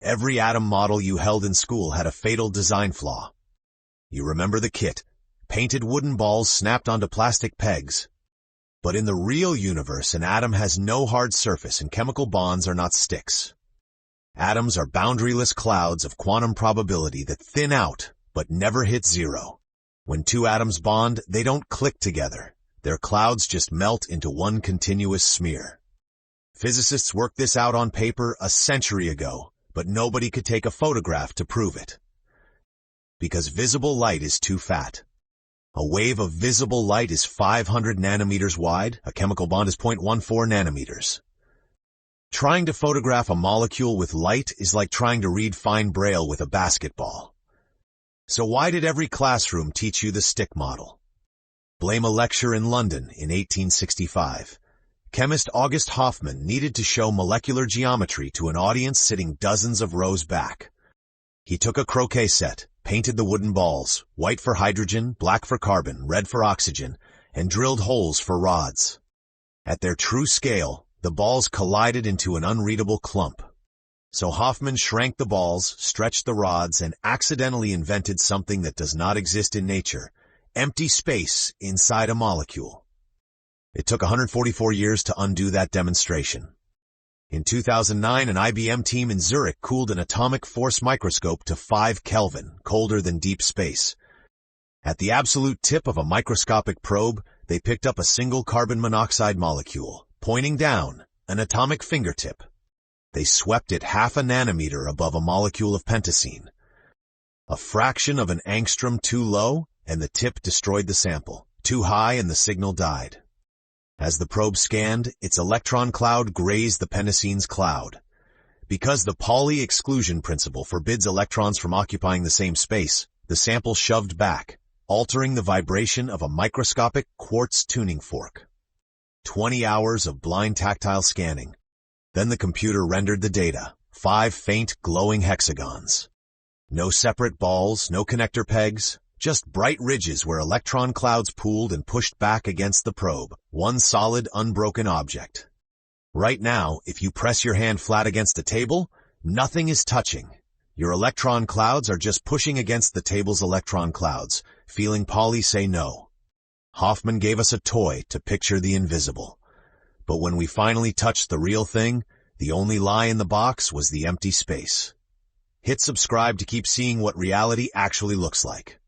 Every atom model you held in school had a fatal design flaw. You remember the kit, painted wooden balls snapped onto plastic pegs. But in the real universe, an atom has no hard surface and chemical bonds are not sticks. Atoms are boundaryless clouds of quantum probability that thin out but never hit zero. When two atoms bond, they don't click together. Their clouds just melt into one continuous smear. Physicists worked this out on paper a century ago, but nobody could take a photograph to prove it. Because visible light is too fat. A wave of visible light is 500 nanometers wide. A chemical bond is 0.14 nanometers. Trying to photograph a molecule with light is like trying to read fine braille with a basketball. So why did every classroom teach you the stick model? Blame a lecture in London in 1865. Chemist August Hofmann needed to show molecular geometry to an audience sitting dozens of rows back. He took a croquet set, painted the wooden balls, white for hydrogen, black for carbon, red for oxygen, and drilled holes for rods. At their true scale, the balls collided into an unreadable clump. So Hofmann shrank the balls, stretched the rods, and accidentally invented something that does not exist in nature: empty space inside a molecule. It took 144 years to undo that demonstration. In 2009, an IBM team in Zurich cooled an atomic force microscope to 5 Kelvin, colder than deep space. At the absolute tip of a microscopic probe, they picked up a single carbon monoxide molecule, pointing down, an atomic fingertip. They swept it half a nanometer above a molecule of pentacene. A fraction of an angstrom too low, and the tip destroyed the sample. Too high, and the signal died. As the probe scanned, its electron cloud grazed the pentacene's cloud. Because the Pauli exclusion principle forbids electrons from occupying the same space, the sample shoved back, altering the vibration of a microscopic quartz tuning fork. 20 hours of blind tactile scanning. Then the computer rendered the data, 5 faint, glowing hexagons. No separate balls, no connector pegs, just bright ridges where electron clouds pooled and pushed back against the probe, one solid, unbroken object. Right now, if you press your hand flat against a table, nothing is touching. Your electron clouds are just pushing against the table's electron clouds, feeling Pauli say no. Hofmann gave us a toy to picture the invisible. But when we finally touched the real thing, the only lie in the box was the empty space. Hit subscribe to keep seeing what reality actually looks like.